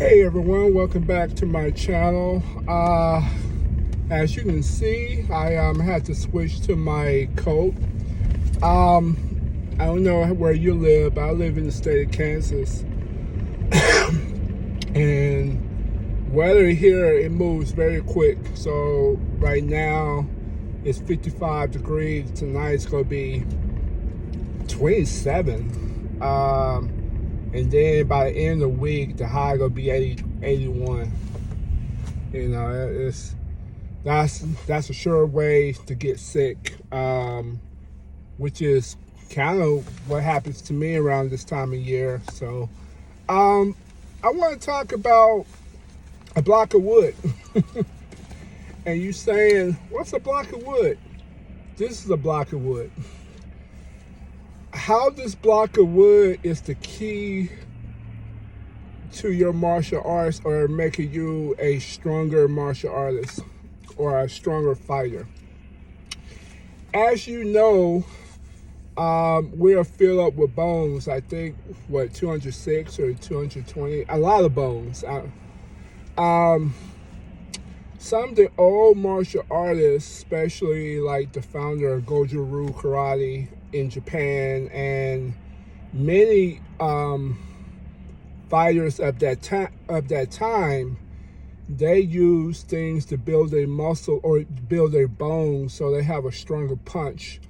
Hey everyone, welcome back to my channel. As you can see, I had to switch to my coat. I don't know where you live, but I live in the state of Kansas. And weather here, it moves very quick. So right now it's 55 degrees. Tonight it's going to be 27. And then by the end of the week, the high gonna be 81. You know, that's a sure way to get sick, which is kind of what happens to me around this time of year. So, I want to talk about a block of wood. And you saying, what's a block of wood? This is a block of wood. How this block of wood is the key to your martial arts or making you a stronger martial artist or a stronger fighter. As you know, we are filled up with bones. I think, 206 or 220? A lot of bones. Some of the old martial artists, especially like the founder of Goju-Ryu Karate in Japan, and many fighters of that time, they use things to build their muscle or build their bones so they have a stronger punch.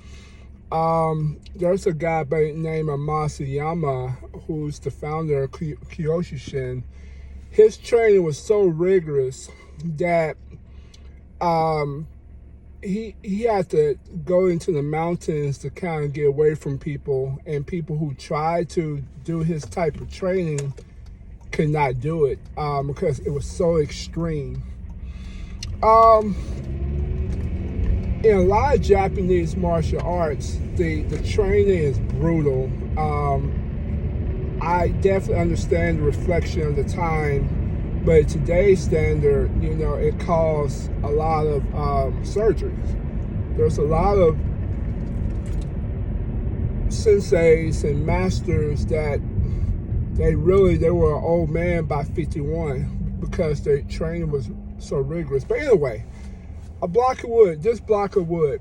There's a guy by the name of Masayama, who's the founder of Kyokushin. His training was so rigorous that he had to go into the mountains to kind of get away from people, and people who tried to do his type of training could not do it because it was so extreme. In a lot of Japanese martial arts, the training is brutal. I definitely understand the reflection of the time, but today's standard, it caused a lot of surgeries. There's a lot of senseis and masters that they were an old man by 51 because their training was so rigorous. But anyway, this block of wood,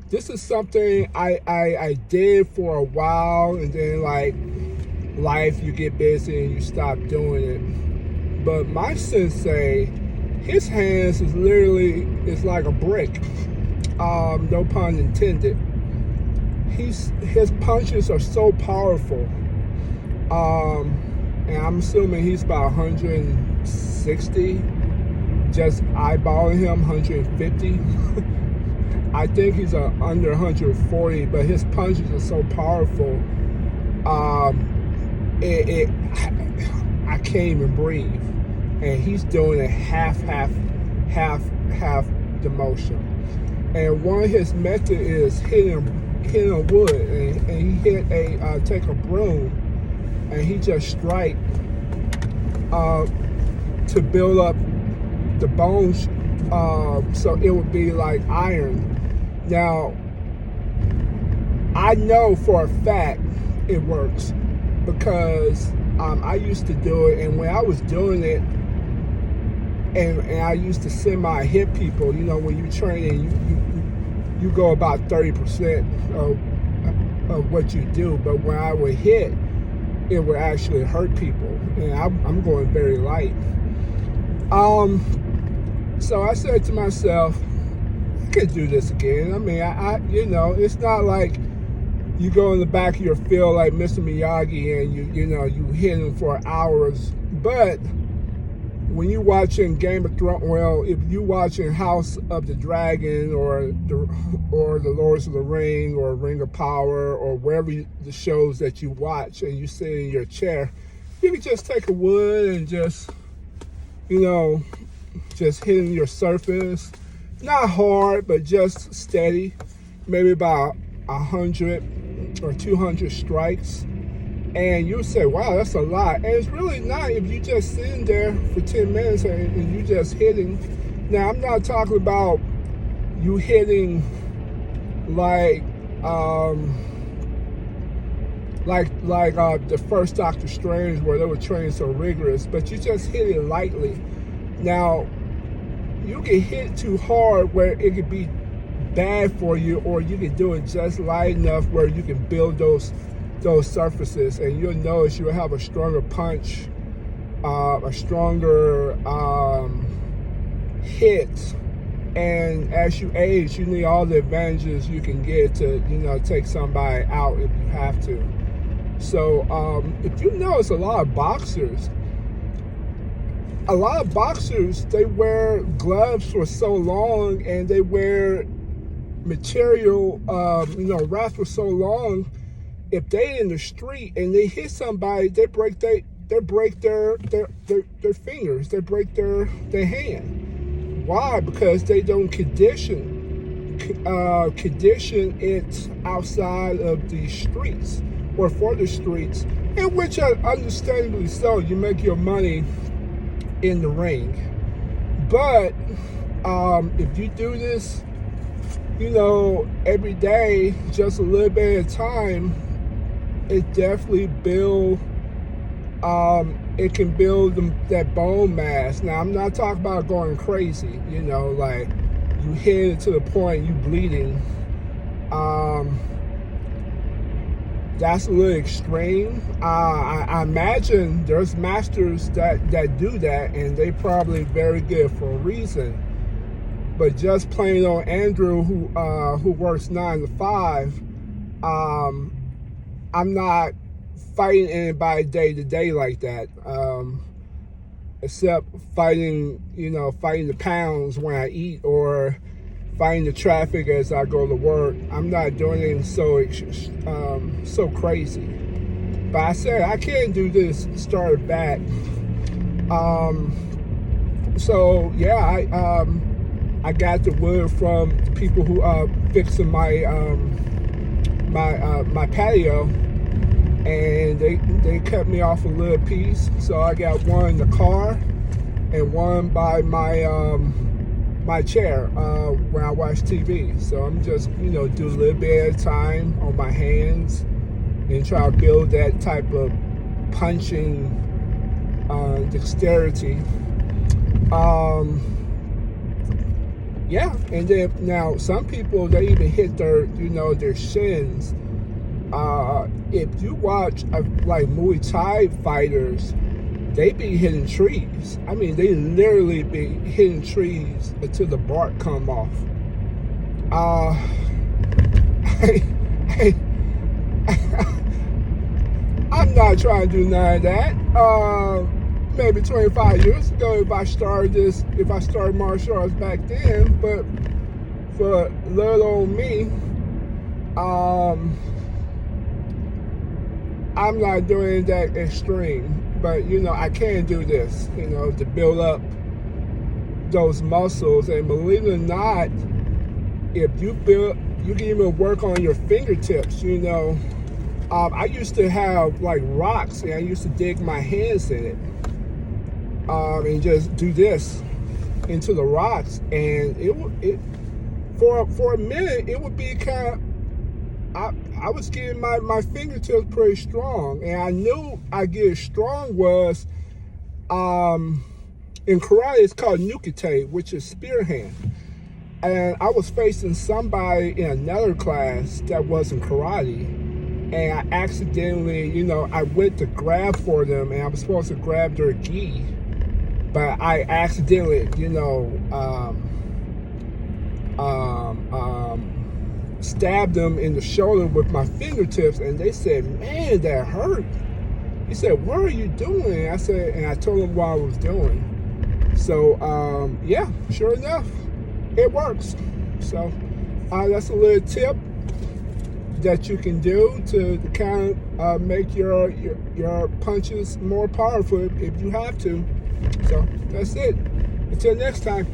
this is something I did for a while, and then like life, you get busy and you stop doing it. But my sensei, his hands is like a brick. No pun intended. His punches are so powerful. And I'm assuming he's about 160. Just eyeballing him, 150. I think he's under 140, but his punches are so powerful. I can't even breathe. And he's doing it half the motion. And one of his methods is hitting a wood, and he take a broom, and he just strike to build up the bones, so it would be like iron. Now, I know for a fact it works because I used to do it, and when I was doing it, and I used to semi-hit people. When you train, you go about 30% of what you do, but when I would hit, it would actually hurt people, and I'm going very light. So I said to myself, I could do this again. I mean, it's not like you go in the back of your field like Mr. Miyagi and you hit him for hours. But when you're watching Game of Thrones, if you're watching House of the Dragon or the Lords of the Ring or Ring of Power or wherever the shows that you watch, and you sit in your chair, you can just take a wood and just hitting your surface. Not hard, but just steady. Maybe about 100 or 200 strikes. And you'll say, wow, that's a lot. And it's really not if you just sitting there for 10 minutes and you just hitting. Now, I'm not talking about you hitting like like the first Doctor Strange, where they were trained so rigorous, but you just hit it lightly. Now, you can hit too hard where it could be bad for you, or you can do it just light enough where you can build those surfaces, and you'll notice you'll have a stronger punch, a stronger hit. And as you age, you need all the advantages you can get to, take somebody out if you have to. So if you notice, a lot of boxers, they wear gloves for so long, and they wear material, wraps for so long. If they in the street and they hit somebody, they break their fingers, they break their hand. Why? Because they don't condition it outside of the streets or for the streets, in which are understandably so. You make your money in the ring, but if you do this, every day, just a little bit at a time, it definitely it can build that bone mass. Now, I'm not talking about going crazy, like you hit it to the point you bleeding. That's a little extreme. I imagine there's masters that do that, and they probably very good for a reason. But just plain old Andrew, who works 9 to 5, I'm not fighting anybody day to day like that, except fighting the pounds when I eat, or fighting the traffic as I go to work. I'm not doing anything so crazy. But I said I can't do this started back. So yeah, I got the wood from the people who fixing my my patio, and they cut me off a little piece. So I got one in the car and one by my chair when I watch TV. So I'm just do a little bit at a time on my hands and try to build that type of punching dexterity. Yeah, and then now some people, they even hit their their shins. If you watch like Muay Thai fighters, they be hitting trees. I mean, they literally be hitting trees until the bark come off. I'm not trying to do none of that. Maybe 25 years ago, if I started martial arts back then, but for little old me, I'm not doing that extreme. But I can do this, to build up those muscles. And believe it or not, if you can even work on your fingertips. I used to have like rocks, and I used to dig my hands in it. And just do this into the rocks, and it for a minute it would be kind of, I was getting my fingertips pretty strong, and I knew I get strong was in karate it's called nukite, which is spear hand. And I was facing somebody in another class that wasn't karate, and I accidentally, I went to grab for them, and I was supposed to grab their gi. But I accidentally, stabbed them in the shoulder with my fingertips, and they said, "Man, that hurt." He said, "What are you doing?" I said, and I told him what I was doing. So, yeah, sure enough, it works. So, that's a little tip that you can do to kind of make your punches more powerful if you have to. So that's it. Until next time.